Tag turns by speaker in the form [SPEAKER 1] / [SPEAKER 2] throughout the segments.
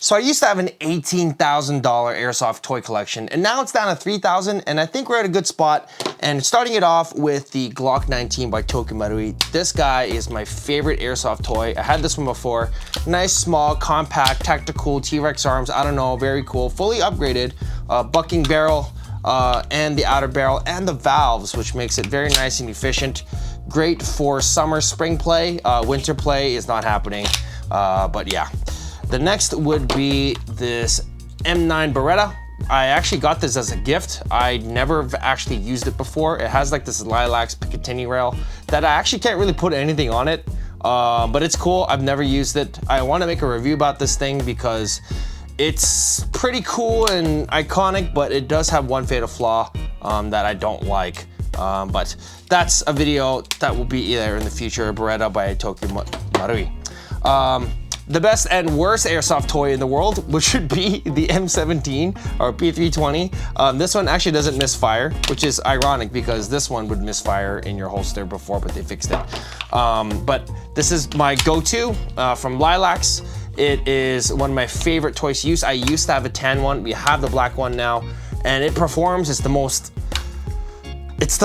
[SPEAKER 1] So I used to have an $18,000 Airsoft toy collection, and now it's down to $3,000, and I think we're at a good spot. And starting it off with the Glock 19 by Tokyo Marui. This guy is my favorite Airsoft toy. I had this one before. Nice, small, compact, tactical, T-Rex arms, I don't know, very cool. Fully upgraded, bucking barrel, and the outer barrel, and the valves, which makes it very nice and efficient. Great for summer, spring play. Winter play is not happening, but yeah. The next would be this M9 Beretta. I actually got this as a gift. I never actually used it before. It has like this lilac Picatinny rail that I actually can't really put anything on it, but it's cool. I've never used it. I want to make a review about this thing because it's pretty cool and iconic, but it does have one fatal flaw that I don't like. But that's a video that will be either in the future. Beretta by Tokyo Marui. The best and worst Airsoft toy in the world, which would be the M17 or P320. This one actually doesn't misfire, which is ironic because this one would misfire in your holster before, but they fixed it. But this is my go-to from Lilacs. It is one of my favorite toys to use. I used to have a tan one. We have the black one now, and it performs. It's the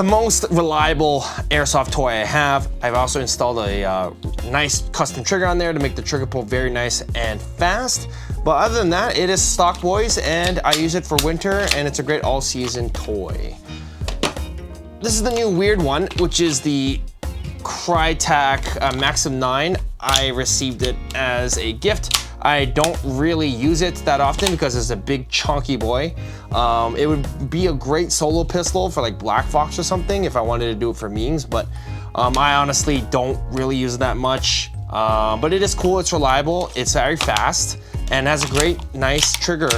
[SPEAKER 1] most reliable Airsoft toy I have. I've also installed a nice custom trigger on there to make the trigger pull very nice and fast. But other than that, it is stock, boys, and I use it for winter, and it's a great all-season toy. This is the new weird one, which is the Crytek Maxim 9. I received it as a gift. I don't really use it that often because it's a big chunky boy. It would be a great solo pistol for like Black Fox or something if I wanted to do it for memes, but I honestly don't really use it that much. But it is cool, it's reliable, it's very fast, and has a great, nice trigger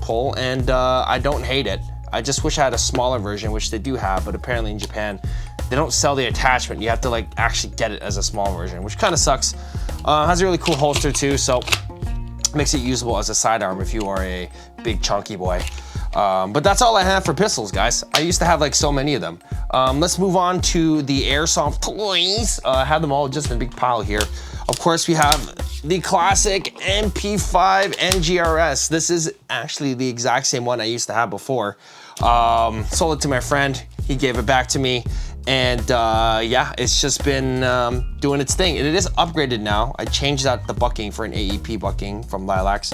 [SPEAKER 1] pull, and I don't hate it. I just wish I had a smaller version, which they do have, but apparently in Japan, they don't sell the attachment. You have to like actually get it as a small version, which kind of sucks. Has a really cool holster too, so makes it usable as a sidearm if you are a big chunky boy. But that's all I have for pistols, guys. I used to have like so many of them. Let's move on to the Airsoft toys. I have them all just in a big pile here. Of course, we have the classic MP5 NGRS. This is actually the exact same one I used to have before. Sold it to my friend. He gave it back to me. And yeah, it's just been doing its thing. And it is upgraded now. I changed out the bucking for an AEP bucking from Lilacs.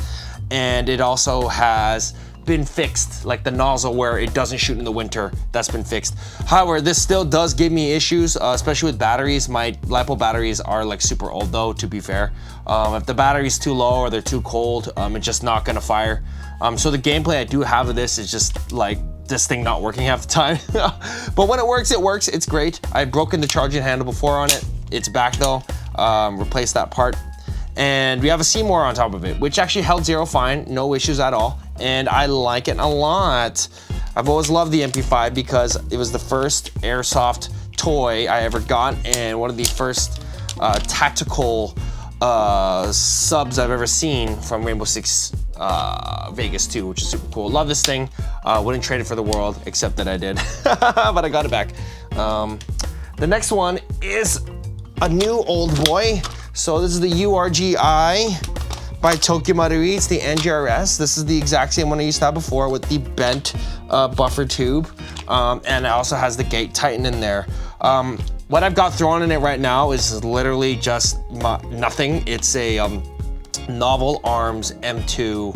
[SPEAKER 1] And it also has been fixed, like the nozzle where it doesn't shoot in the winter, that's been fixed. However, this still does give me issues, especially with batteries. My LiPo batteries are like super old though, to be fair. If the battery's too low or they're too cold, it's just not gonna fire. So the gameplay I do have of this is just like this thing not working half the time. But when it works, it's great. I've broken the charging handle before on it. It's back though, replaced that part. And we have a Seymour on top of it, which actually held zero fine, no issues at all. And I like it a lot. I've always loved the MP5 because it was the first Airsoft toy I ever got and one of the first tactical subs I've ever seen from Rainbow Six Vegas 2, which is super cool. Love this thing. Wouldn't trade it for the world, except that I did, but I got it back. The next one is a new old boy. So this is the URGI by Tokyo Marui. It's the NGRS. This is the exact same one I used to have before with the bent buffer tube. And it also has the gate tighten in there. What I've got thrown in it right now is literally just nothing. It's a Novel Arms M2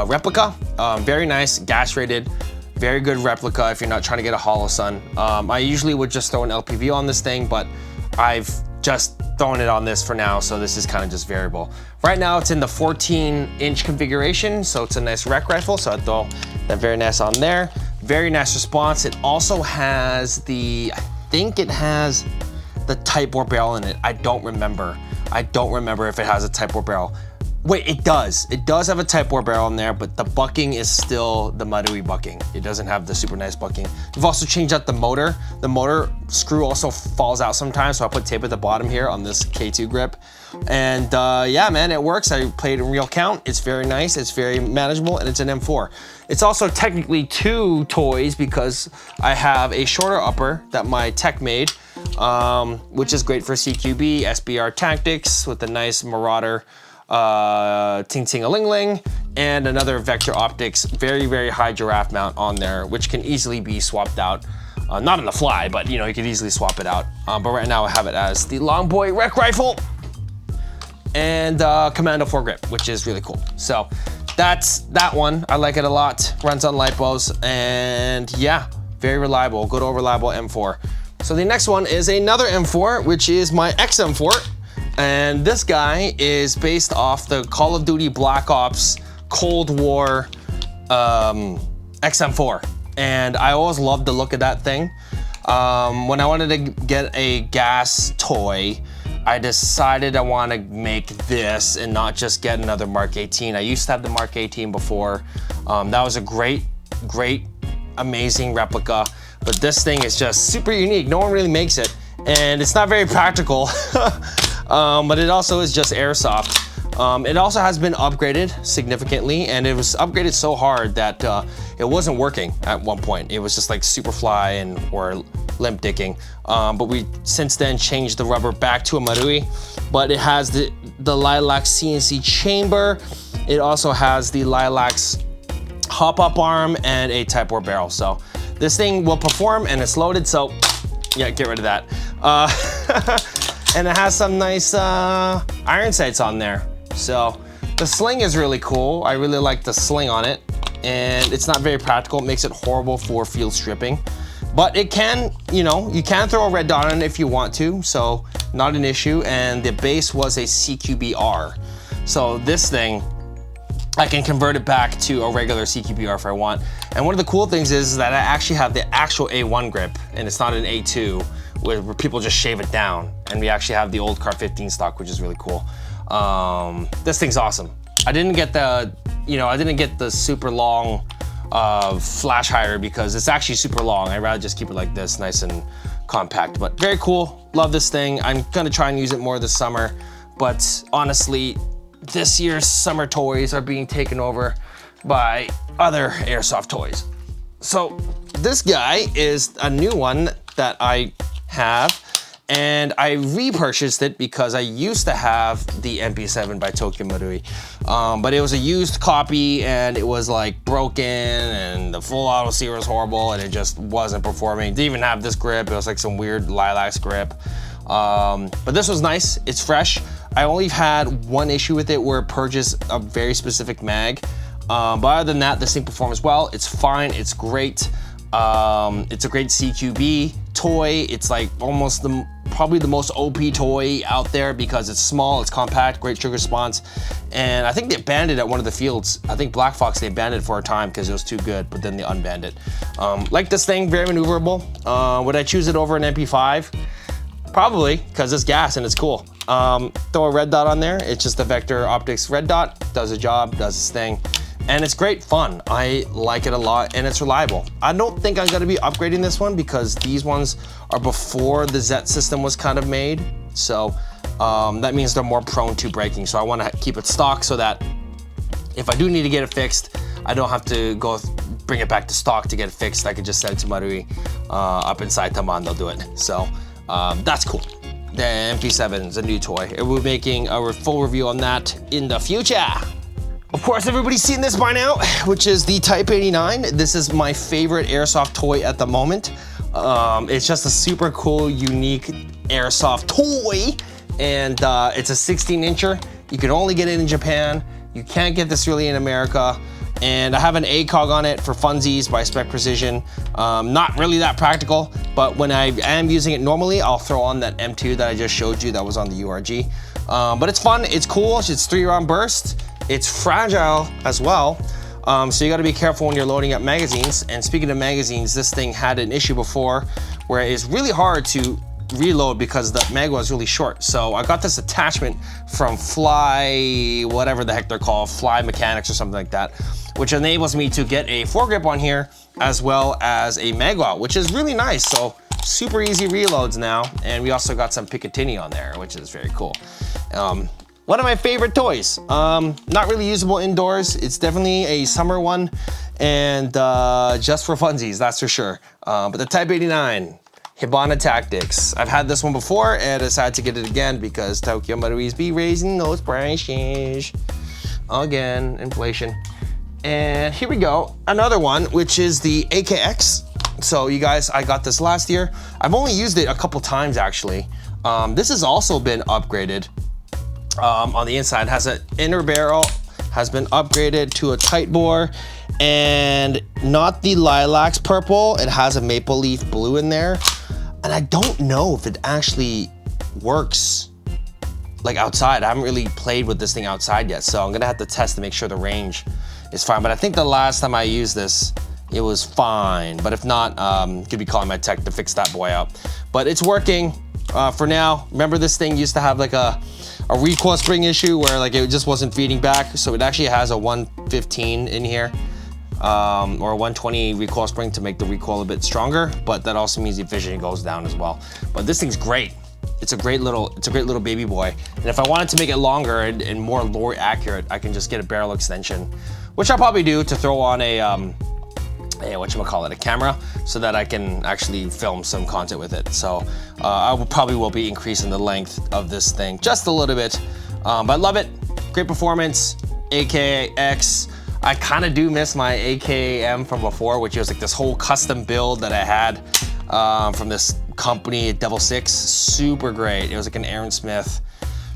[SPEAKER 1] replica. Very nice, gas rated, very good replica if you're not trying to get a hollow sun. I usually would just throw an LPV on this thing, but I've just thrown it on this for now, so this is kind of just variable. Right now it's in the 14-inch configuration, so it's a nice rec rifle, so I throw that very nice on there. Very nice response. It also has the, I think it has the Type 4 barrel in it. I don't remember. I don't remember if it has a Type 4 barrel. Wait, it does. It does have a Type 4 barrel in there, but the bucking is still the Marui bucking. It doesn't have the super nice bucking. We've also changed out the motor. The motor screw also falls out sometimes, so I put tape at the bottom here on this K2 grip. And yeah, man, it works. I played in real count. It's very nice, it's very manageable, and it's an M4. It's also technically two toys because I have a shorter upper that my tech made, which is great for CQB, SBR tactics with a nice Marauder ting-ting-a-ling-ling, and another Vector Optics very, very high giraffe mount on there, which can easily be swapped out. Not on the fly, but you know, you could easily swap it out. But right now I have it as the Longboy Rec Rifle and Commando foregrip, which is really cool. So that's that one. I like it a lot. Runs on lipos, and yeah, very reliable, good old reliable M4. So the next one is another M4, which is my XM4. And this guy is based off the Call of Duty Black Ops Cold War XM4. And I always loved the look of that thing. When I wanted to get a gas toy, I decided I want to make this and not just get another Mark 18. I used to have the Mark 18 before. That was a great, amazing replica. But this thing is just super unique. No one really makes it. And it's not very practical. But it also is just airsoft. It also has been upgraded significantly, and it was upgraded so hard that it wasn't working at one point. It was just like Superfly or limp dicking. But we since then changed the rubber back to a Marui, but it has the Lilac CNC chamber. It also has the Lilac's hop-up arm and a Type 4 barrel. So this thing will perform, and it's loaded, so yeah, get rid of that. And it has some nice iron sights on there. So the sling is really cool. I really like the sling on it, and it's not very practical. It makes it horrible for field stripping, but it can, you know, you can throw a red dot on it if you want to, so not an issue. And the base was a CQB-R. So this thing, I can convert it back to a regular CQB-R if I want. And one of the cool things is that I actually have the actual A1 grip, and it's not an A2 where people just shave it down. And we actually have the old Car 15 stock, which is really cool. This thing's awesome. I didn't get the, I didn't get the super long flash hider because it's actually super long. I'd rather just keep it like this, nice and compact, but very cool. Love this thing. I'm gonna try and use it more this summer, but honestly, this year's summer toys are being taken over by other airsoft toys. So this guy is a new one that I have, and I repurchased it because I used to have the MP7 by Tokyo Marui, but it was a used copy, and it was like broken, and the full auto sear was horrible, and it just wasn't performing. It didn't even have this grip. It was like some weird Lilac's grip. But this was nice. It's fresh. I only had one issue with it where it purchased a very specific mag. But other than that, this thing performs well. It's fine. It's great. It's a great CQB toy. It's like almost probably the most OP toy out there because it's small, it's compact, great trigger response. And I think they banned it at one of the fields. I think Black Fox, they banned it for a time because it was too good, but then they unbanned it. Like this thing, very maneuverable. Would I choose it over an MP5? Probably, because it's gas and it's cool. Throw a red dot on there. It's just a Vector Optics red dot. Does a job, does its thing. And it's great fun. I like it a lot, and it's reliable. I don't think I'm gonna be upgrading this one because these ones are before the Z system was kind of made. So that means they're more prone to breaking. So I wanna keep it stock so that if I do need to get it fixed, I don't have to go bring it back to stock to get it fixed. I could just send it to Marui up inside Taman, they'll do it. So that's cool. The MP7 is a new toy. We're making a full review on that in the future. Of course, everybody's seen this by now, which is the Type 89. This is my favorite airsoft toy at the moment. It's just a super cool, unique airsoft toy. And it's a 16-incher. You can only get it in Japan. You can't get this really in America. And I have an ACOG on it for funsies by Spec Precision. Not really that practical, but when I am using it normally, I'll throw on that M2 that I just showed you that was on the URG. But it's fun, it's cool, it's 3-round burst. It's fragile as well, so you gotta be careful when you're loading up magazines. And speaking of magazines, this thing had an issue before where it's really hard to reload because the mag was really short. So I got this attachment from Fly, whatever the heck they're called, Fly Mechanics or something like that, which enables me to get a foregrip on here as well as a mag out, which is really nice. So super easy reloads now. And we also got some Picatinny on there, which is very cool. One of my favorite toys. Not really usable indoors. It's definitely a summer one, and just for funsies, that's for sure. But the Type 89, HIBANA Tactics. I've had this one before and I decided to get it again because Tokyo Marui's be raising those prices. Again, inflation. And here we go, another one, which is the AKX. So you guys, I got this last year. I've only used it a couple times actually. This has also been upgraded. On the inside, has an inner barrel, has been upgraded to a tight bore, and not the lilacs purple, it has a maple leaf blue in there. And I don't know if it actually works like outside. I haven't really played with this thing outside yet, so I'm gonna have to test to make sure the range is fine. But I think the last time I used this, it was fine. But if not, could be calling my tech to fix that boy out. But it's working for now. Remember, this thing used to have like a recoil spring issue where like it just wasn't feeding back. So it actually has a 115 in here. Or a 120 recoil spring to make the recoil a bit stronger, but that also means the efficiency goes down as well. But this thing's great. It's a great little baby boy. And if I wanted to make it longer and more lore accurate, I can just get a barrel extension, which I'll probably do to throw on a camera, so that I can actually film some content with it. So I will be increasing the length of this thing just a little bit. But I love it. Great performance. AKX. I kind of do miss my AKM from before, which was like this whole custom build that I had from this company, Devil 6. Super great. It was like an Aaron Smith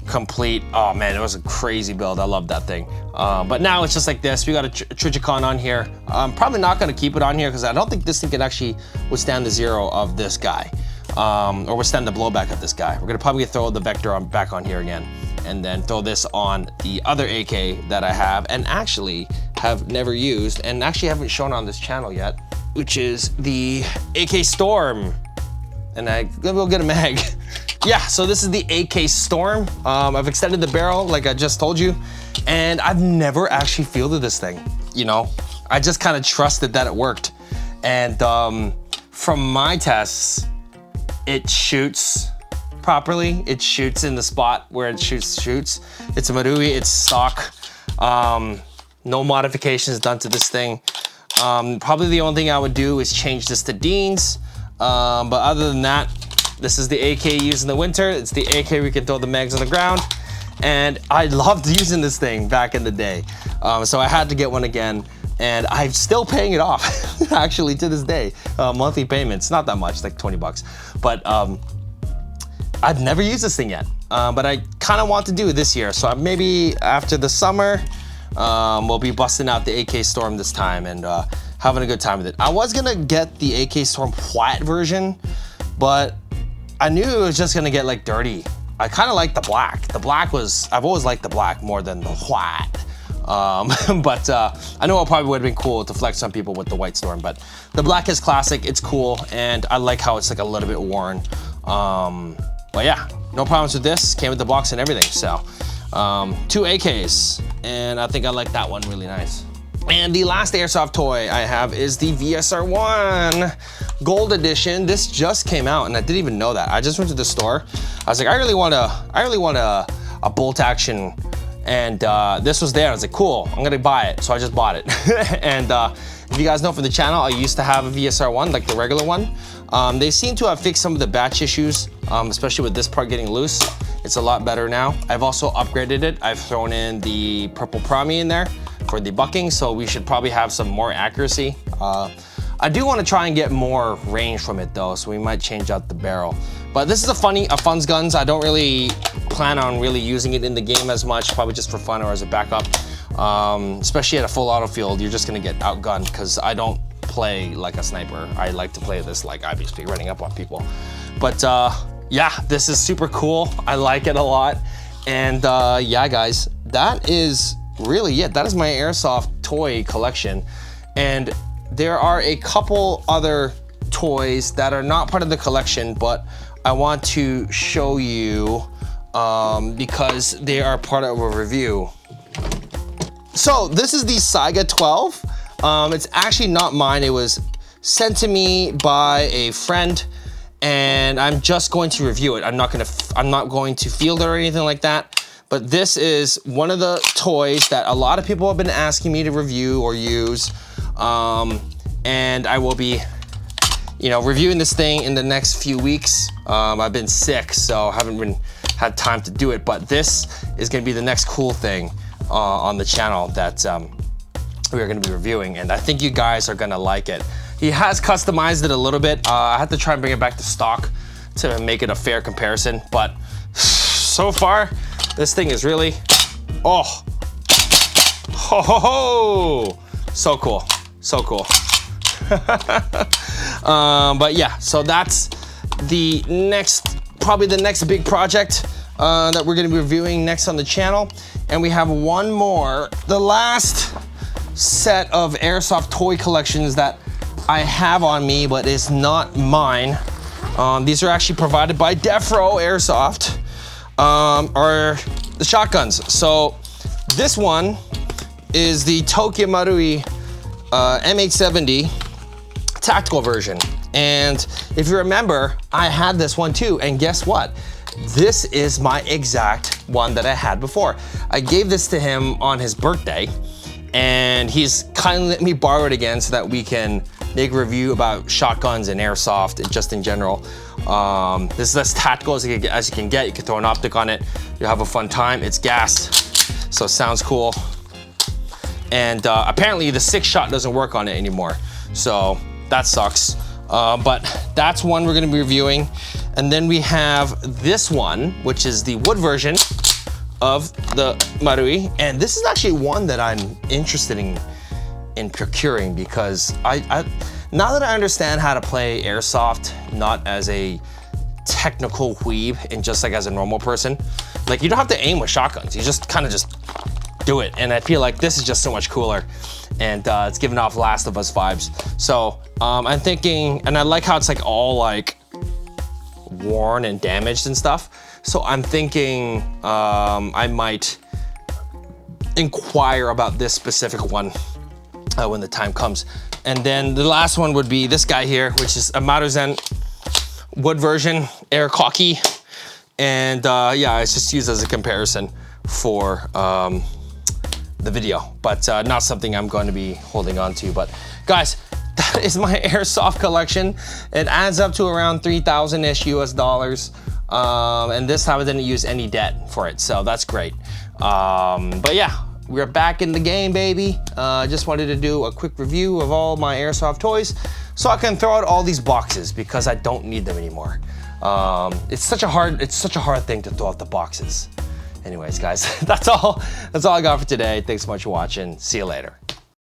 [SPEAKER 1] complete. Oh man, it was a crazy build. I love that thing. But now it's just like this. We got a Trigicon on here. I'm probably not going to keep it on here because I don't think this thing can actually withstand the zero of this guy, or withstand the blowback of this guy. We're going to probably throw the Vector back on here again, and then throw this on the other AK that I have and actually have never used and actually haven't shown on this channel yet, which is the AK Storm. And I'm gonna go get a mag. Yeah, so this is the AK Storm. I've extended the barrel like I just told you, and I've never actually fielded this thing, you know? I just kind of trusted that it worked. And from my tests, it shoots properly. It shoots in the spot where it shoots. It's a Marui, it's stock. No modifications done to this thing. Probably the only thing I would do is change this to Dean's. But other than that, this is the AK used in the winter. It's the AK we can throw the mags on the ground. And I loved using this thing back in the day. So I had to get one again. And I'm still paying it off, actually, to this day. Monthly payments, not that much, like 20 bucks. But I've never used this thing yet. But I kind of want to do it this year. So maybe after the summer, we'll be busting out the AK Storm this time and having a good time with it. I was gonna get the AK Storm white version, but I knew it was just gonna get like dirty. I kind of like the black. The black was, I've always liked the black more than the white. But I know it probably would have been cool to flex on people with the white Storm, but the black is classic, it's cool, and I like how it's like a little bit worn. But yeah, no problems with this. Came with the box and everything, so. 2 AKs, and I think I like that one really nice. And the last Airsoft toy I have is the VSR1 Gold Edition. This just came out, and I didn't even know that. I just went to the store. I was like, I really want a bolt action, and this was there. I was like, cool, I'm gonna buy it. So I just bought it. And if you guys know from the channel, I used to have a VSR1, like the regular one. They seem to have fixed some of the batch issues, especially with this part getting loose. It's a lot better now. I've also upgraded it. I've thrown in the purple Promi in there for the bucking, so we should probably have some more accuracy. I do want to try and get more range from it though, so we might change out the barrel. But this is a fun's guns. I don't really plan on really using it in the game as much, probably just for fun or as a backup. Especially at a full auto field, you're just gonna get outgunned because I don't play like a sniper. I like to play this like obviously running up on people. But yeah, this is super cool. I like it a lot. And yeah, guys, that is really it. That is my Airsoft toy collection. And there are a couple other toys that are not part of the collection, but I want to show you because they are part of a review. So this is the Saiga 12. It's actually not mine. It was sent to me by a friend, and I'm just going to review it. I'm not going to field it or anything like that. But this is one of the toys that a lot of people have been asking me to review or use, and I will be, you know, reviewing this thing in the next few weeks. I've been sick, so haven't had time to do it, but this is gonna be the next cool thing on the channel that we are gonna be reviewing, and I think you guys are gonna like it. He has customized it a little bit. I had to try and bring it back to stock to make it a fair comparison, but so far, this thing is really, oh, ho, ho, ho. So cool, so cool. But yeah, so that's the next, probably the next big project that we're gonna be reviewing next on the channel. And we have one more, the last set of Airsoft toy collections that I have on me, but it's not mine. These are actually provided by Defro Airsoft, are the shotguns. So this one is the Tokyo Marui M870 tactical version. And if you remember, I had this one too, and guess what? This is my exact one that I had before. I gave this to him on his birthday, and he's kindly let me borrow it again so that we can make a review about shotguns and airsoft and just in general. This is as tactical as you can get. You can throw an optic on it. You'll have a fun time. It's gassed, so it sounds cool. And apparently the 6-shot doesn't work on it anymore, so that sucks. But that's one we're gonna be reviewing. And then we have this one, which is the wood version of the Marui. And this is actually one that I'm interested in procuring, because now that I understand how to play airsoft, not as a technical weeb and just like as a normal person, like you don't have to aim with shotguns. You just kind of just do it. And I feel like this is just so much cooler, and it's giving off Last of Us vibes. So I'm thinking, and I like how it's like all like worn and damaged and stuff. So I'm thinking I might inquire about this specific one when the time comes. And then the last one would be this guy here, which is a Maydaysan wood version, air cocky. And yeah, it's just used as a comparison for the video, but not something I'm going to be holding on to. But guys, that is my airsoft collection. It adds up to around 3,000-ish US dollars. And this time I didn't use any debt for it, so that's great. But yeah, we're back in the game, baby. I just wanted to do a quick review of all my airsoft toys so I can throw out all these boxes because I don't need them anymore. It's such a hard thing to throw out the boxes. Anyways, guys, that's all I got for today. Thanks so much for watching. See you later.